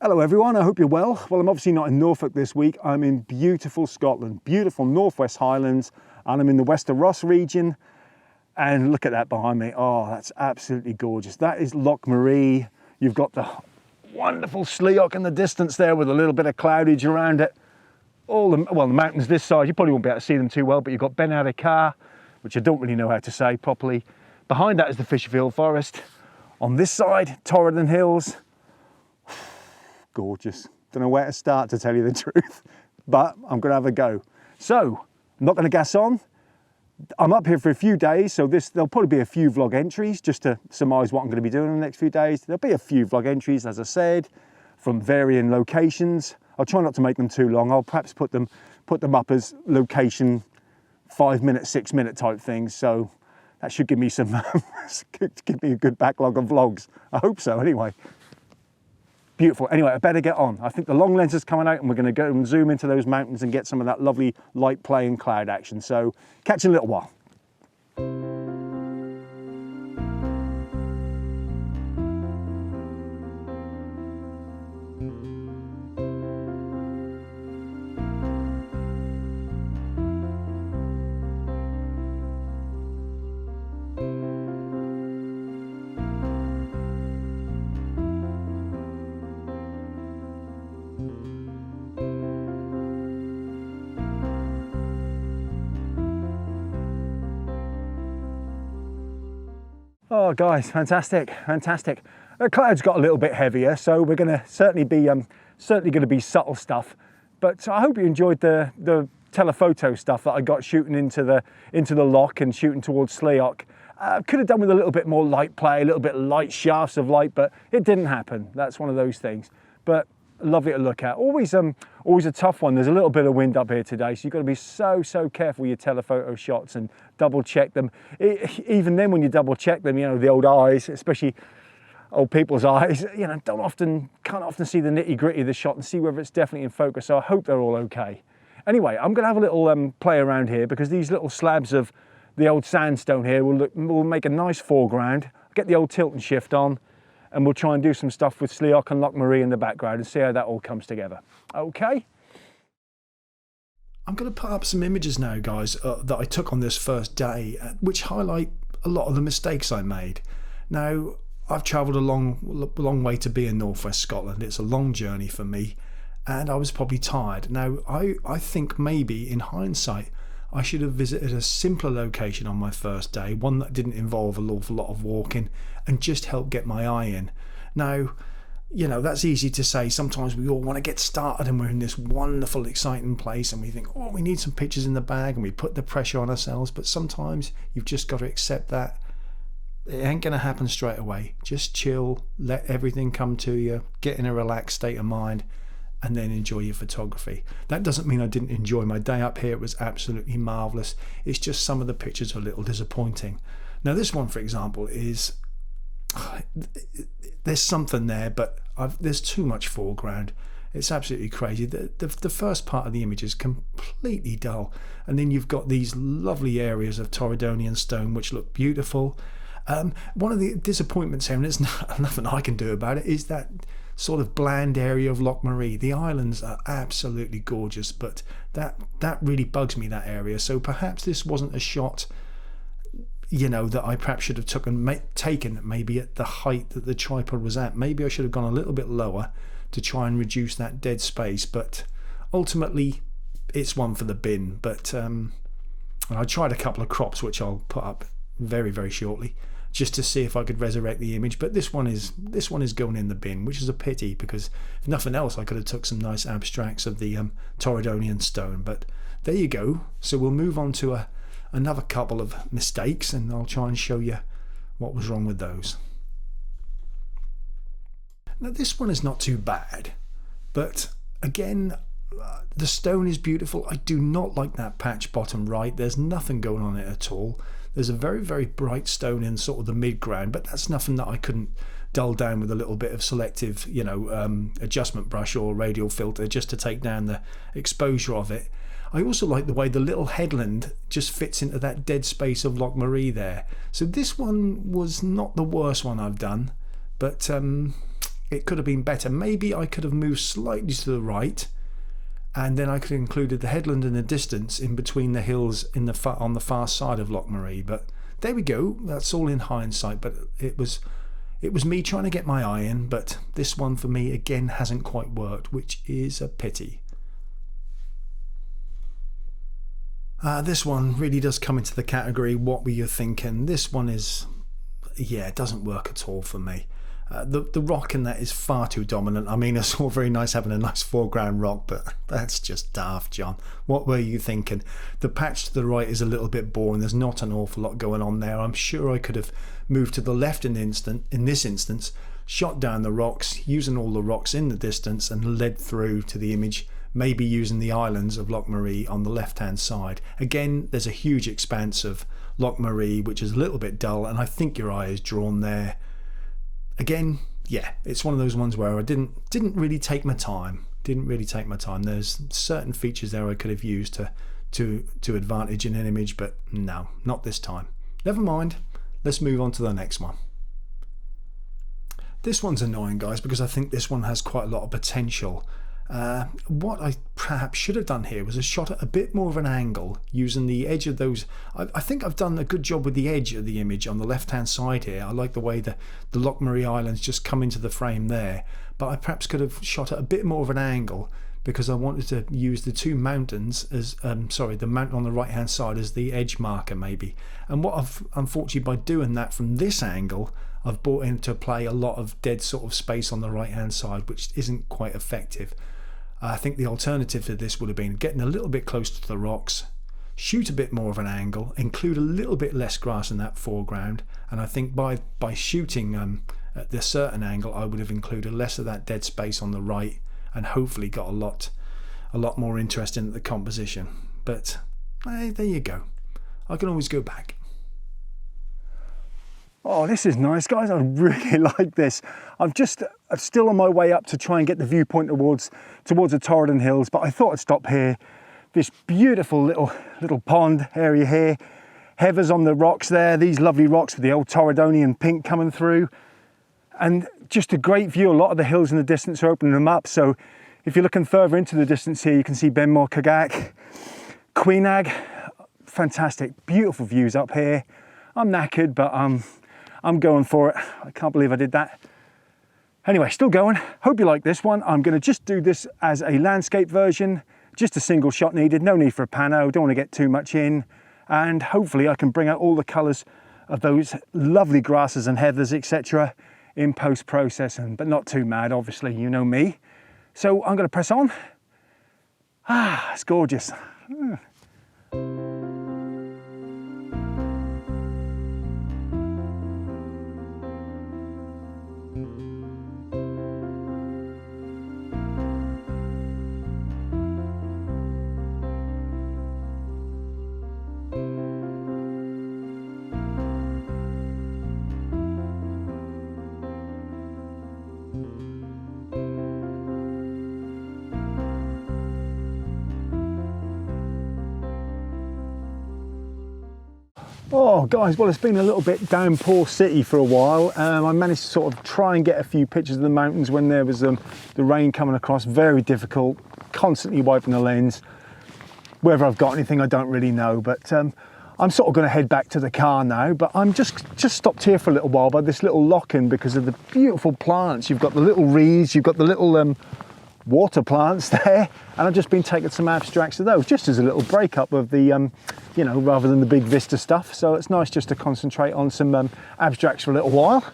Hello everyone, I hope you're well. Well, I'm obviously not in Norfolk this week. I'm in beautiful Scotland, beautiful Northwest Highlands, and I'm in the WESTER region. And look at that behind me. Oh, that's absolutely gorgeous. That is Loch MAREE. You've got the wonderful LOCH in the distance there with a little bit of cloudage around it. The mountains this side, you probably won't be able to see them too well, but you've got Ben Carr, which I don't really know how to say properly. Behind that is the Fisherfield Forest. On this side, Torridon Hills. Gorgeous. Don't know where to start, to tell you the truth, but I'm gonna have a go. So I'm not gonna gas on. I'm up here for a few days, so there'll probably be a few vlog entries just to surmise what I'm gonna be doing in the next few days. There'll be a few vlog entries, as I said, from varying locations. I'll try not to make them too long. I'll perhaps put them up as location 5 minute, 6 minute type things. So that should give me give me a good backlog of vlogs. I hope so anyway. Beautiful. Anyway, I better get on. I think the long lens is coming out and we're going to go and zoom into those mountains and get some of that lovely light play and cloud action. So catch you in a little while. Oh guys, fantastic, fantastic. The cloud's got a little bit heavier, so we're gonna certainly gonna be subtle stuff. But I hope you enjoyed the telephoto stuff that I got shooting into the loch and shooting towards LOCH. Could have done with a little bit more light play, a little bit light shafts of light, but it didn't happen. That's one of those things. But lovely to look at. Always a tough one. There's a little bit of wind up here today, so you've got to be so careful with your telephoto shots and double check them. Even then, when you double check them, you know, the old eyes, especially old people's eyes, you know, can't often see the nitty gritty of the shot and see whether it's definitely in focus. So I hope they're all okay. Anyway, I'm going to have a little play around here because these little slabs of the old sandstone here will make a nice foreground. Get the old tilt and shift on, and we'll try and do some stuff with LOCH and Loch MAREE in the background and see how that all comes together. Okay? I'm going to put up some images now, guys, that I took on this first day, which highlight a lot of the mistakes I made. Now, I've travelled a long way to be in northwest Scotland. It's a long journey for me, and I was probably tired. Now, I think maybe in hindsight, I should have visited a simpler location on my first day, one that didn't involve an awful lot of walking and just help get my eye in. Now, you know, that's easy to say. Sometimes we all want to get started and we're in this wonderful, exciting place and we think, oh, we need some pictures in the bag, and we put the pressure on ourselves. But sometimes you've just got to accept that it ain't going to happen straight away. Just chill, let everything come to you, get in a relaxed state of mind, and then enjoy your photography. That doesn't mean I didn't enjoy my day up here. It was absolutely marvellous. It's just some of the pictures are a little disappointing. Now this one, for example, is there's something there, but there's too much foreground. It's absolutely crazy. The first part of the image is completely dull, and then you've got these lovely areas of Torridonian stone which look beautiful. One of the disappointments here, and there's nothing I can do about it, is that sort of bland area of Loch MAREE. The islands are absolutely gorgeous, but that really bugs me, that area. So perhaps this wasn't a shot, you know, that I perhaps should have taken maybe at the height that the tripod was at. Maybe I should have gone a little bit lower to try and reduce that dead space, but ultimately it's one for the bin. But I tried a couple of crops which I'll put up very shortly, just to see if I could resurrect the image. But this one is going in the bin, which is a pity, because if nothing else I could have took some nice abstracts of the Torridonian stone. But there you go. So we'll move on to another couple of mistakes, and I'll try and show you what was wrong with those. Now this one is not too bad, but again, the stone is beautiful. I do not like that patch bottom right. There's nothing going on it at all. There's a very bright stone in sort of the mid-ground, but that's nothing that I couldn't dull down with a little bit of selective, you know, adjustment brush or radial filter just to take down the exposure of it. I also like the way the little headland just fits into that dead space of Loch MAREE there. So this one was not the worst one I've done, but it could have been better. Maybe I could have moved slightly to the right, and then I could have included the headland in the distance in between the hills on the far side of Loch Maree. But there we go. That's all in hindsight. But it was me trying to get my eye in. But this one for me again hasn't quite worked, which is a pity. This one really does come into the category, what were you thinking? This one is, yeah, it doesn't work at all for me. The rock in that is far too dominant. I mean, it's all very nice having a nice foreground rock, but that's just daft, John. What were you thinking? The patch to the right is a little bit boring. There's not an awful lot going on there. I'm sure I could have moved to the left in this instance, shot down the rocks, using all the rocks in the distance, and led through to the image, maybe using the islands of Loch Maree on the left hand side. Again, there's a huge expanse of Loch Maree which is a little bit dull, and I think your eye is drawn there. Again, yeah, it's one of those ones where I didn't really take my time. There's certain features there I could have used to advantage in an image, but no, not this time. Never mind. Let's move on to the next one. This one's annoying, guys, because I think this one has quite a lot of potential. What I perhaps should have done here was a shot at a bit more of an angle using the edge of those. I think I've done a good job with the edge of the image on the left hand side here. I like the way the Loch Maree Islands just come into the frame there, but I perhaps could have shot at a bit more of an angle because I wanted to use the two mountains as the mountain on the right hand side as the edge marker maybe. And what I've unfortunately, by doing that from this angle, I've brought into play a lot of dead sort of space on the right hand side, which isn't quite effective. I think the alternative to this would have been getting a little bit closer to the rocks, shoot a bit more of an angle, include a little bit less grass in that foreground, and I think by shooting at this certain angle I would have included less of that dead space on the right and hopefully got a lot more interest in the composition. But hey, there you go. I can always go back. Oh, this is nice, guys. I really like this. I'm still on my way up to try and get the viewpoint towards the Torridon Hills, but I thought I'd stop here. This beautiful little pond area here. Heathers on the rocks there, these lovely rocks with the old Torridonian pink coming through. And just a great view. A lot of the hills in the distance are opening them up. So if you're looking further into the distance here, you can see Benmore Cagac, Queenag. Fantastic, beautiful views up here. I'm knackered, but I'm going for it. I can't believe I did that. Anyway, still going. Hope you like this one. I'm going to just do this as a landscape version. Just a single shot needed. No need for a pano. Don't want to get too much in. And hopefully I can bring out all the colours of those lovely grasses and heathers, etc. in post-processing, but not too mad, obviously. You know me. So I'm going to press on. It's gorgeous. Oh guys, well, it's been a little bit downpour city for a while. I managed to sort of try and get a few pictures of the mountains when there was the rain coming across. Very difficult, constantly wiping the lens. Whether I've got anything I don't really know, but I'm sort of going to head back to the car now. But I'm just stopped here for a little while by this little lock-in because of the beautiful plants. You've got the little reeds, you've got the little water plants there, and I've just been taking some abstracts of those just as a little breakup of the you know, rather than the big vista stuff. So it's nice just to concentrate on some abstracts for a little while.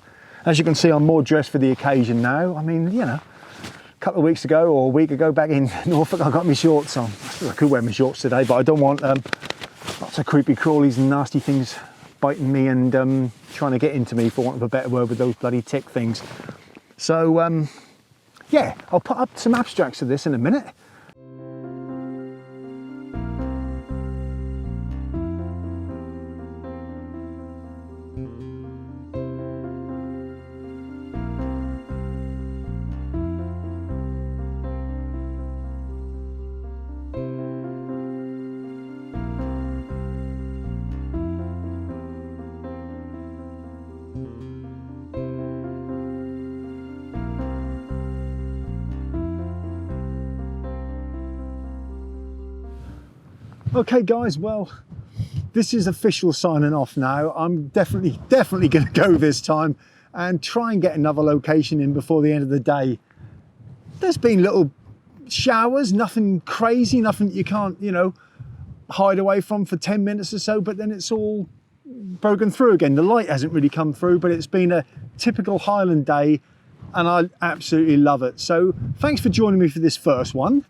As you can see, I'm more dressed for the occasion now. I mean, you know, a couple of weeks ago or a week ago back in Norfolk, I got my shorts on. I could wear my shorts today, but I don't want lots of creepy crawlies and nasty things biting me and trying to get into me, for want of a better word, with those bloody tick things. So yeah, I'll put up some abstracts of this in a minute. Okay guys, well, this is official signing off now. I'm definitely going to go this time and try and get another location in before the end of the day. There's been little showers, nothing crazy, nothing you can't, you know, hide away from for 10 minutes or so, but then it's all broken through again. The light hasn't really come through, but it's been a typical Highland day and I absolutely love it. So thanks for joining me for this first one.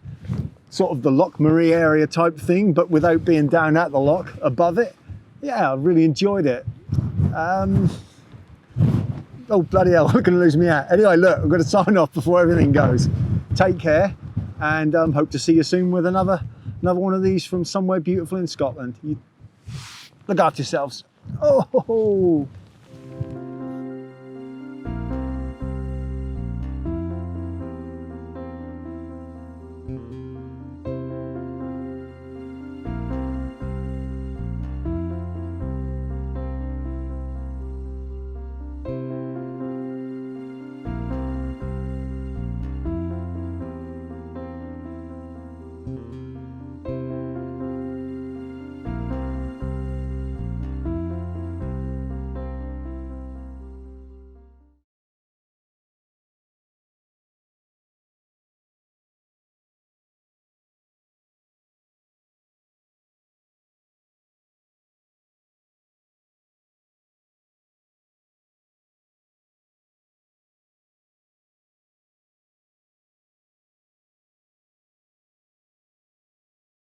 Sort of the Loch MAREE area type thing, but without being down at the loch, above it. Yeah, I really enjoyed it. Oh bloody hell, I'm gonna lose me out. Anyway, look, I'm gonna sign off before everything goes. Take care, and hope to see you soon with another one of these from somewhere beautiful in Scotland. You look after yourselves. Oh.